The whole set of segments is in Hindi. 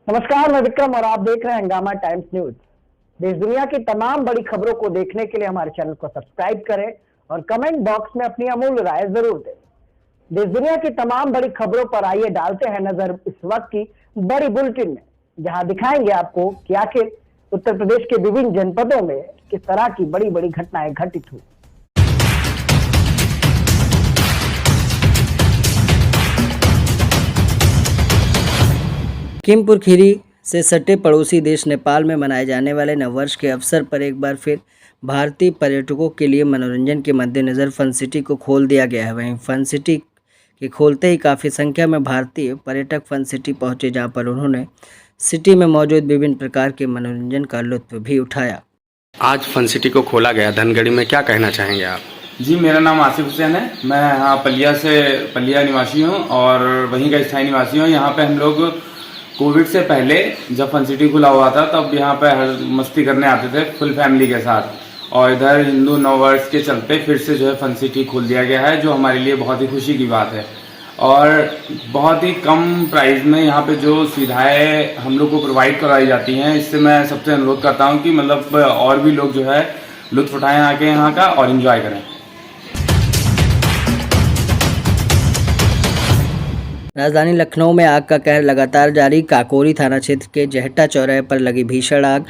नमस्कार, मैं विक्रम और आप देख रहे हैं हंगामा टाइम्स न्यूज। देश दुनिया की तमाम बड़ी खबरों को देखने के लिए हमारे चैनल को सब्सक्राइब करें और कमेंट बॉक्स में अपनी अमूल्य राय जरूर दें। देश दुनिया की तमाम बड़ी खबरों पर आइए डालते हैं नजर इस वक्त की बड़ी बुलेटिन में, जहां दिखाएंगे आपको कि आखिर उत्तर प्रदेश के विभिन्न जनपदों में किस तरह की बड़ी बड़ी घटनाएं घटित हुई। लखीमपुर खीरी से सटे पड़ोसी देश नेपाल में मनाए जाने वाले नववर्ष के अवसर पर एक बार फिर भारतीय पर्यटकों के लिए मनोरंजन के मद्देनज़र फन सिटी को खोल दिया गया है। वहीं फन सिटी के खोलते ही काफ़ी संख्या में भारतीय पर्यटक फन सिटी पहुंचे, जहां पर उन्होंने सिटी में मौजूद विभिन्न प्रकार के मनोरंजन का लुत्फ भी उठाया। आज फन सिटी को खोला गया धनगढ़ी में, क्या कहना चाहेंगे आप? जी, मेरा नाम आसिफ हुसैन है। मैं यहाँ पलिया निवासी हूँ और वहीं का स्थायी निवासी हूँ। यहाँ पे हम लोग कोविड से पहले जब फन सिटी खुला हुआ था तब यहाँ पे हर मस्ती करने आते थे फुल फैमिली के साथ, और इधर हिंदू नववर्ष के चलते फिर से जो है फन सिटी खोल दिया गया है, जो हमारे लिए बहुत ही खुशी की बात है। और बहुत ही कम प्राइस में यहाँ पे जो सुविधाएं हम लोग को प्रोवाइड कराई जाती हैं, इससे मैं सबसे अनुरोध करता हूँ कि मतलब और भी लोग जो है लुत्फ उठाएं आके यहाँ का और एंजॉय करें। राजधानी लखनऊ में आग का कहर लगातार जारी। काकोरी थाना क्षेत्र के जहटा चौराहे पर लगी भीषण आग।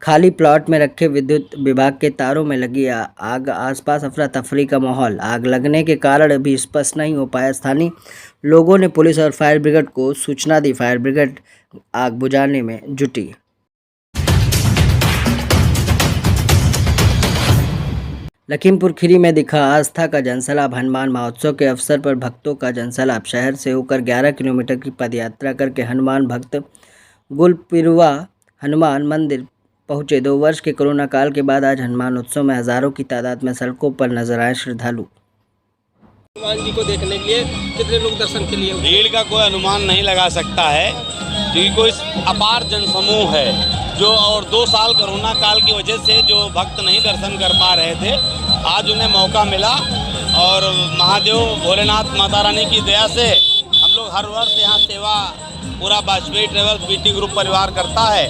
खाली प्लॉट में रखे विद्युत विभाग के तारों में लगी आग, आसपास अफरा तफरी का माहौल। आग लगने के कारण अभी स्पष्ट नहीं हो पाया। स्थानीय लोगों ने पुलिस और फायर ब्रिगेड को सूचना दी। फायर ब्रिगेड आग बुझाने में जुटी। लखीमपुर खीरी में दिखा आस्था का जनसैलाब। हनुमान महोत्सव के अवसर पर भक्तों का जनसैलाब। शहर से होकर 11 किलोमीटर की पदयात्रा करके हनुमान भक्त गुलपिरुआ हनुमान मंदिर पहुंचे। 2 वर्ष के कोरोना काल के बाद आज हनुमान उत्सव में हजारों की तादाद में सड़कों पर नजर आए श्रद्धालु। हनुमान जी को देखने के लिए कितने लोग दर्शन के लिए? भीड़ का कोई अनुमान नहीं लगा सकता है, क्योंकि कोई अपार जनसमूह है जो, और 2 साल कोरोना काल की वजह से जो भक्त नहीं दर्शन कर पा रहे थे, आज उन्हें मौका मिला। और महादेव भोलेनाथ माता रानी की दया से हम लोग हर वर्ष यहाँ सेवा पूरा वाजपेयी ट्रेवल्स बीटी ग्रुप परिवार करता है।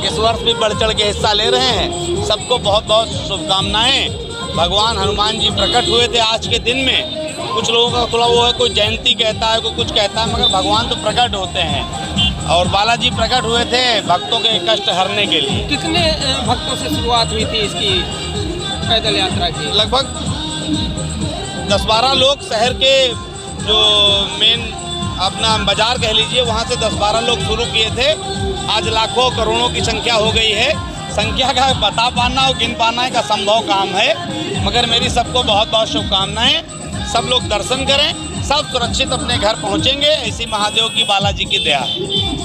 इस वर्ष भी बढ़ चढ़ के हिस्सा ले रहे हैं। सबको बहुत बहुत शुभकामनाएं। भगवान हनुमान जी प्रकट हुए थे आज के दिन में। कुछ लोगों का थोड़ा वो है, कोई जयंती कहता है, कोई कुछ कहता है, मगर भगवान तो प्रकट होते हैं। और बालाजी प्रकट हुए थे भक्तों के कष्ट हरने के लिए। कितने भक्तों से शुरुआत हुई थी इसकी पैदल यात्रा की? लगभग 10-12 लोग शहर के जो मेन अपना बाजार कह लीजिए, वहाँ से 10-12 लोग शुरू किए थे। आज लाखों करोड़ों की संख्या हो गई है। संख्या का बता पाना और गिन पाना का संभव काम है, मगर मेरी सबको बहुत बहुत शुभकामनाएं। सब लोग दर्शन करें, सब सुरक्षित अपने घर पहुँचेंगे, इसी महादेव की बालाजी की दया है।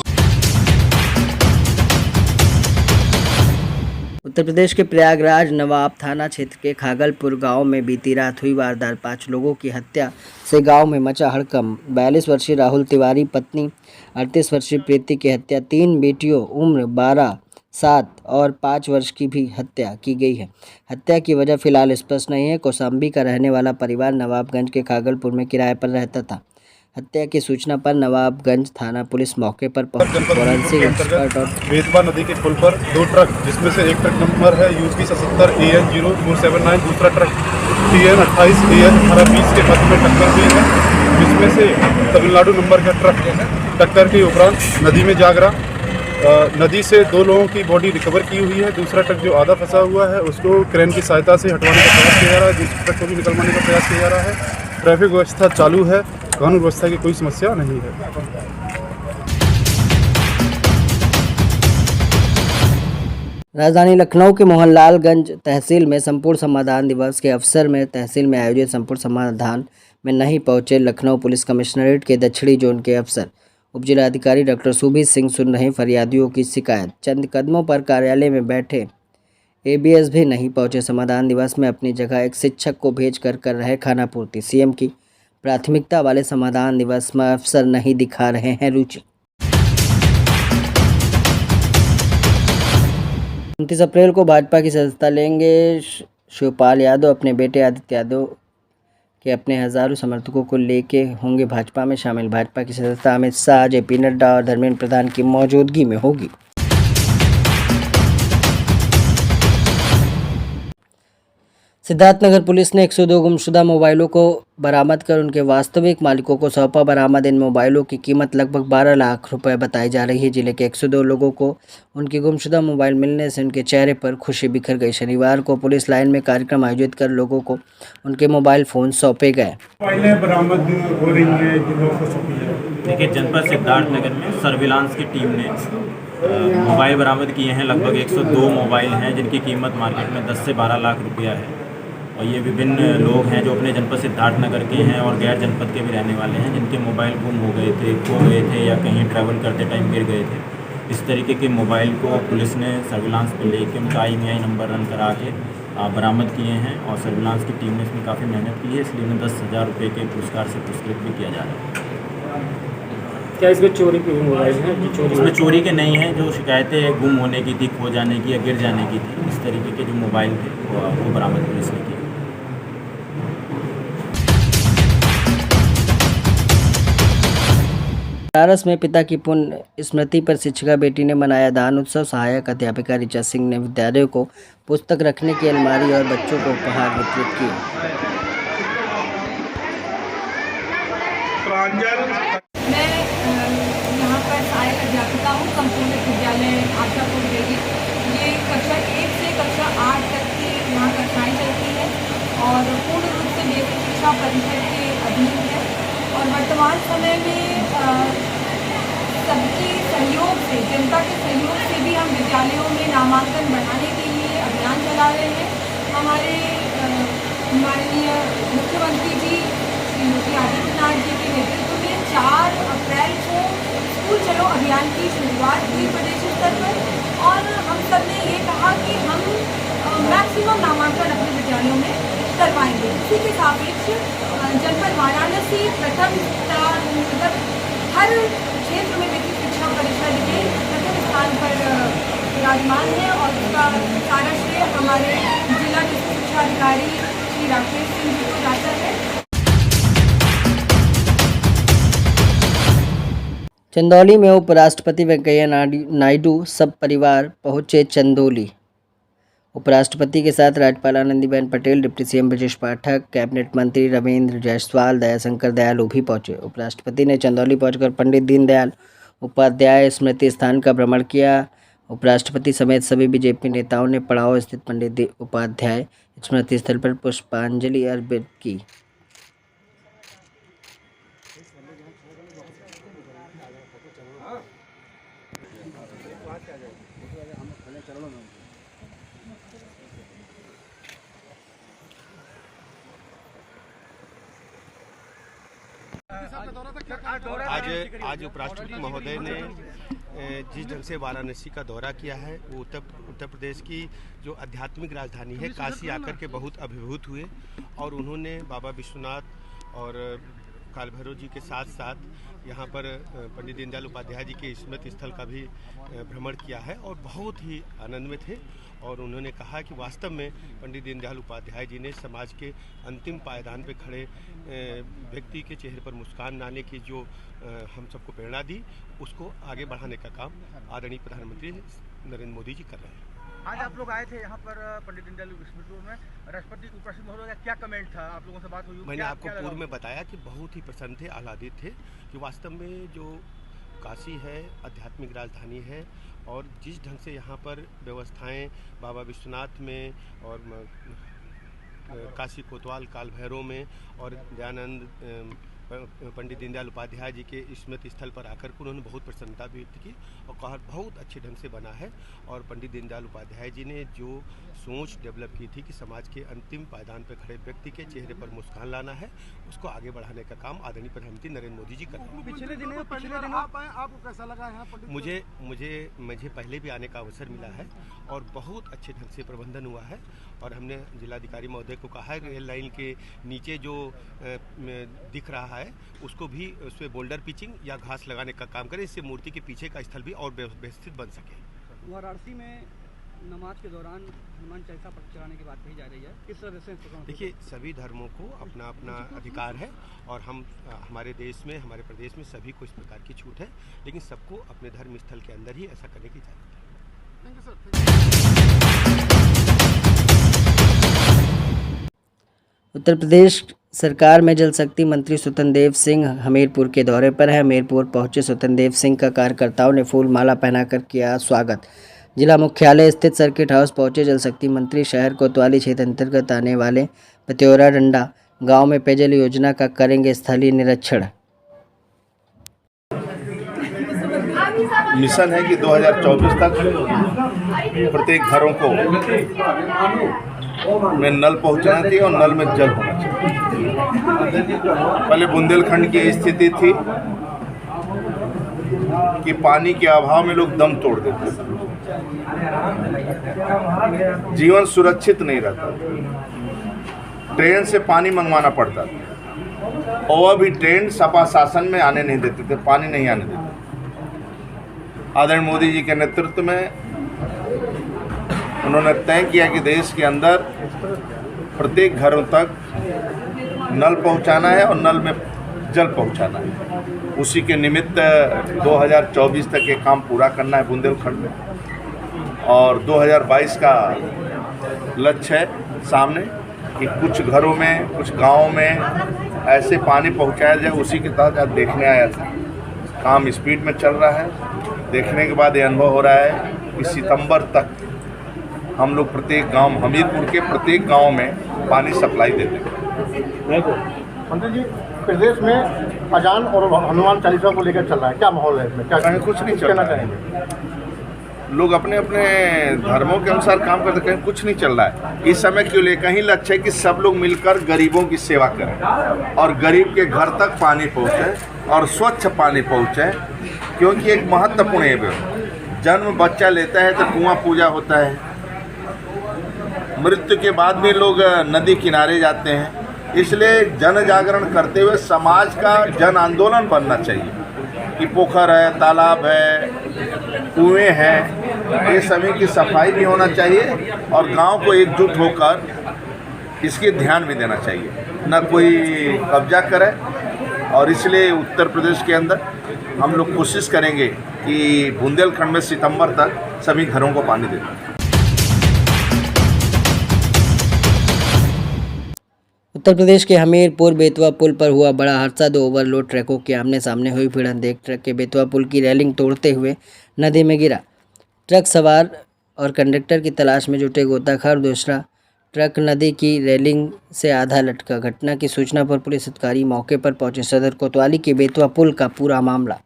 उत्तर प्रदेश के प्रयागराज नवाब थाना क्षेत्र के खागलपुर गांव में बीती रात हुई वारदात। 5 लोगों की हत्या से गांव में मचा हड़कंप। 42 वर्षीय राहुल तिवारी पत्नी 38 वर्षीय प्रीति की हत्या, 3 बेटियों उम्र 12, 7 और 5 वर्ष की भी हत्या की गई है। हत्या की वजह फिलहाल स्पष्ट नहीं है। कौशाम्बी का रहने वाला परिवार नवाबगंज के खागलपुर में किराए पर रहता था। हत्या की सूचना पर नवाबगंज थाना पुलिस मौके पर पहुंची। फॉरेंसिक एक्सपर्ट और बेतवा नदी के पुल पर 2 ट्रक, जिसमें से एक ट्रक नंबर है UP 77 AN 0479, दूसरा ट्रक TN 28 AN 1820 के मध्य में टक्कर हुई है, जिसमें से तमिलनाडु नंबर का ट्रक टक्कर के उपरांत नदी में जा गिरा। नदी से 2 लोगों की बॉडी रिकवर की हुई है। दूसरा ट्रक जो आधा फंसा हुआ है उसको क्रेन की सहायता से हटवाने का प्रयास किया जा रहा है। दूसरे ट्रक को भी निकलवाने का प्रयास किया जा रहा है। ट्रैफिक व्यवस्था चालू है, कानून व्यवस्था की कोई समस्या नहीं है। राजधानी लखनऊ के मोहनलालगंज तहसील में संपूर्ण समाधान दिवस के अवसर में तहसील में आयोजित संपूर्ण समाधान में नहीं पहुंचे लखनऊ पुलिस कमिश्नरेट के दक्षिणी जोन के अफसर। उपजिलाधिकारी डॉक्टर सुबीर सिंह सुन रहे फरियादियों की शिकायत। चंद कदमों पर कार्यालय में बैठे ABS भी नहीं पहुंचे। समाधान दिवस में अपनी जगह एक शिक्षक को भेज कर रहे खाना पूर्ति। CM की प्राथमिकता वाले समाधान दिवस में अफसर नहीं दिखा रहे हैं रुचि। 29 अप्रैल को भाजपा की सदस्यता लेंगे शिवपाल यादव। अपने बेटे आदित्य यादव के अपने हज़ारों समर्थकों को लेके होंगे भाजपा में शामिल। भाजपा की सदस्यता अमित शाह, जेपी नड्डा और धर्मेंद्र प्रधान की मौजूदगी में होगी। सिद्धार्थनगर पुलिस ने 102 गुमशुदा मोबाइलों को बरामद कर उनके वास्तविक मालिकों को सौंपा। बरामद इन मोबाइलों की कीमत लगभग 12 लाख रुपए बताई जा रही है। जिले के 102 लोगों को उनके गुमशुदा मोबाइल मिलने से उनके चेहरे पर खुशी बिखर गई। शनिवार को पुलिस लाइन में कार्यक्रम आयोजित कर लोगों को उनके मोबाइल फ़ोन सौंपे गए। मोबाइलें बरामद हो रही हैं जिन लोगों को सौंपी है। देखिए, जनपद सिद्धार्थनगर में सर्विलांस की टीम ने मोबाइल बरामद किए हैं। लगभग 102 मोबाइल हैं जिनकी कीमत मार्केट में 10 से 12 लाख रुपया है। और ये विभिन्न लोग हैं जो अपने जनपद सिद्धार्थनगर के हैं और गैर जनपद के भी रहने वाले हैं, जिनके मोबाइल गुम हो गए थे, खो गए थे या कहीं ट्रैवल करते टाइम गिर गए थे। इस तरीके के मोबाइल को पुलिस ने सर्विलांस पर लेके उनका IMEI नंबर रन करा के बरामद किए हैं। और सर्विलांस की टीम ने इसमें काफ़ी मेहनत की है, इसलिए उन्हें 10,000 रुपये के पुरस्कार से पुरस्कृत भी किया जा रहा है। क्या इसमें चोरी के मोबाइल हैं? इसमें चोरी के नहीं हैं, जो शिकायतें गुम होने की थी, खो जाने की या गिर जाने की थी, इस तरीके के जो मोबाइल थे वो बरामद पुलिस ने किए। बनारस में पिता की पुण्य स्मृति पर शिक्षिका बेटी ने मनाया दान उत्सव। सहायक अध्यापिका ऋचा सिंह ने विद्यालयों को पुस्तक रखने की अलमारी और बच्चों को उपहार वितरित किए। मैं यहाँ पर सहायक अध्यापिका हूँ, संपूर्ण विद्यालय आशापुर देवी। ये कक्षा 1 से कक्षा 8 तक की यहाँ कक्षाएँ चलती हैं और पूर्ण रूप से बेसिक शिक्षा परिषद के अधीन है। और वर्तमान समय में सबके सहयोग से, जनता के सहयोग से भी हम विद्यालयों में नामांकन बढ़ाने के लिए अभियान चला रहे हैं। हमारे माननीय मुख्यमंत्री जी श्री योगी आदित्यनाथ जी के नेतृत्व में 4 अप्रैल को स्कूल चलो अभियान की शुरुआत हुई प्रदेश स्तर पर। और हम सब ने ये कहा कि हम मैक्सिमम नामांकन अपने विद्यालयों में करवाएंगे। इसी के सापेक्ष जनपद वाराणसी प्रथम स्थान, मतलब हर क्षेत्र में बेसिक शिक्षा परिषद के प्रथम स्थान पर विराजमान है। और इसका सारा श्रेय हमारे जिला बेसिक शिक्षा अधिकारी श्री राकेश सिंह जी को जाता है। चंदौली में उपराष्ट्रपति वेंकैया नायडू सब परिवार पहुंचे चंदौली। उपराष्ट्रपति के साथ राज्यपाल Anandiben Patel, deputy CM Brajesh Pathak, cabinet मंत्री रविंद्र जायसवाल, दयाशंकर दयालु भी पहुंचे। उपराष्ट्रपति ने चंदौली पहुंचकर पंडित दीनदयाल उपाध्याय स्मृति स्थान का भ्रमण किया। उपराष्ट्रपति समेत सभी बीजेपी नेताओं ने पड़ाव स्थित पंडित उपाध्याय स्मृति स्थल पर पुष्पांजलि अर्पित की। आज उपराष्ट्रपति महोदय ने जिस ढंग से वाराणसी का दौरा किया है, वो उत्तर प्रदेश की जो आध्यात्मिक राजधानी है काशी आकर के बहुत अभिभूत हुए। और उन्होंने बाबा विश्वनाथ और काल भैरव जी के साथ साथ यहाँ पर पंडित दीनदयाल उपाध्याय जी के स्मृति स्थल का भी भ्रमण किया है और बहुत ही आनंद में थे। और उन्होंने कहा कि वास्तव में पंडित दीनदयाल उपाध्याय जी ने समाज के अंतिम पायदान पर खड़े व्यक्ति के चेहरे पर मुस्कान लाने की जो हम सबको प्रेरणा दी, उसको आगे बढ़ाने का काम आदरणीय प्रधानमंत्री नरेंद्र मोदी जी कर रहे हैं। आज आप लोग आए थे यहाँ पर पंडित दीनदयाल स्मृति में, राष्ट्रपति उपराष्ट्रपति महोदय का क्या कमेंट था? आप लोगों से बात हुई? मैंने आपको पूर्व में बताया कि बहुत ही प्रसन्न थे, आह्लादित थे कि वास्तव में जो काशी है आध्यात्मिक राजधानी है और जिस ढंग से यहाँ पर व्यवस्थाएं बाबा विश्वनाथ में और काशी कोतवाल काल भैरव में और दयानंद पंडित दीनदयाल उपाध्याय जी के स्मृति स्थल पर आकर के उन्होंने बहुत प्रसन्नता व्यक्त की और कहा बहुत अच्छे ढंग से बना है। और पंडित दीनदयाल उपाध्याय जी ने जो सोच डेवलप की थी कि समाज के अंतिम पायदान पर खड़े व्यक्ति के चेहरे पर मुस्कान लाना है, उसको आगे बढ़ाने का काम आदरणीय प्रधानमंत्री नरेंद्र मोदी जी कर रहे हैं। पिछले दिनों आपको कैसा लगा यहाँ पंडित? मुझे पहले भी आने का अवसर मिला है और बहुत अच्छे ढंग से प्रबंधन हुआ है। और हमने जिलाधिकारी महोदय को कहा है रेल लाइन के नीचे जो दिख रहा है उसको भी उस पर बोल्डर पिचिंग या घास लगाने का काम करें, इससे मूर्ति के पीछे का स्थल भी और व्यवस्थित बन सके। वाराणसी में नमाज के दौरान हनुमान चालीसा चलाने की बात कही जा रही है, किस तरह से देखिए, सभी धर्मों को अपना अपना अधिकार है और हमारे देश में, हमारे प्रदेश में सभी को इस प्रकार की छूट है, लेकिन सबको अपने धर्म स्थल के अंदर ही ऐसा करने की इजाज़त है। उत्तर प्रदेश सरकार में जल शक्ति मंत्री स्वतंत्र देव सिंह हमीरपुर के दौरे पर है। हमीरपुर पहुंचे स्वतंत्र देव सिंह का कार्यकर्ताओं ने फूल माला पहनाकर किया स्वागत। जिला मुख्यालय स्थित सर्किट हाउस पहुंचे जल शक्ति मंत्री शहर कोतवाली क्षेत्र अंतर्गत आने वाले पत्योरा डंडा गांव में पेयजल योजना का करेंगे स्थलीय निरीक्षण। मिशन है कि 2024 तक प्रत्येक घरों को में नल पहुंचाना चाहिए और नल में जल होना चाहिए। पहले बुंदेलखंड की स्थिति थी कि पानी के अभाव में लोग दम तोड़ देते थे, जीवन सुरक्षित नहीं रहता, ट्रेन से पानी मंगवाना पड़ता था और वह भी ट्रेन सपा शासन में आने नहीं देते थे, पानी नहीं आने देते। आदरणीय मोदी जी के नेतृत्व में उन्होंने तय किया कि देश के अंदर प्रत्येक घरों तक नल पहुंचाना है और नल में जल पहुंचाना है। उसी के निमित्त 2024 तक ये काम पूरा करना है बुंदेलखंड में और 2022 का लक्ष्य है सामने कि कुछ घरों में, कुछ गांवों में ऐसे पानी पहुंचाया जाए। उसी के तहत आज देखने आया था। काम स्पीड में चल रहा है। देखने के बाद ये अनुभव हो रहा है कि सितंबर तक हम लोग प्रत्येक गांव, हमीरपुर के प्रत्येक गांव में पानी सप्लाई देते हैं। मंत्री जी, प्रदेश में अजान और हनुमान चालीसा को लेकर चल रहा है, क्या माहौल है इसमें? क्या कुछ नहीं चल रहा है। लोग अपने अपने धर्मों के अनुसार काम करते, कहीं कुछ नहीं चल रहा है। इस समय क्यों ले, कहीं लक्ष्य है कि सब लोग मिलकर गरीबों की सेवा करें और गरीब के घर तक पानी पहुँचे और स्वच्छ पानी पहुँचे, क्योंकि एक महत्वपूर्ण है। जन्म बच्चा लेता है तो कुआं पूजा होता है, मृत्यु के बाद भी लोग नदी किनारे जाते हैं। इसलिए जन जागरण करते हुए समाज का जन आंदोलन बनना चाहिए कि पोखर है, तालाब है, कुएं हैं, ये सभी की सफाई भी होना चाहिए और गांव को एकजुट होकर इसकी ध्यान भी देना चाहिए, न कोई कब्जा करे। और इसलिए उत्तर प्रदेश के अंदर हम लोग कोशिश करेंगे कि बुंदेलखंड में सितंबर तक सभी घरों को पानी दें। उत्तर प्रदेश के हमीरपुर बेतवा पुल पर हुआ बड़ा हादसा। 2 ओवरलोड ट्रकों के आमने सामने हुई भिड़ंत। एक ट्रक के बेतवा पुल की रेलिंग तोड़ते हुए नदी में गिरा। ट्रक सवार और कंडक्टर की तलाश में जुटे गोताखोर। दूसरा ट्रक नदी की रेलिंग से आधा लटका। घटना की सूचना पर पुलिस अधिकारी मौके पर पहुंचे। सदर कोतवाली के बेतवा पुल का पूरा मामला।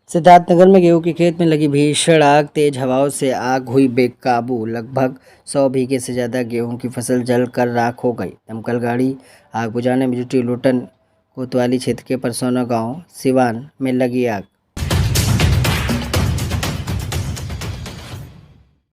सिद्धार्थनगर में गेहूं के खेत में लगी भीषण आग। तेज हवाओं से आग हुई बेकाबू। लगभग 100 बीघे से ज़्यादा गेहूं की फसल जलकर राख हो गई। दमकल गाड़ी आग बुझाने में जुटी। लोटन कोतवाली क्षेत्र के परसौना गांव सिवान में लगी आग।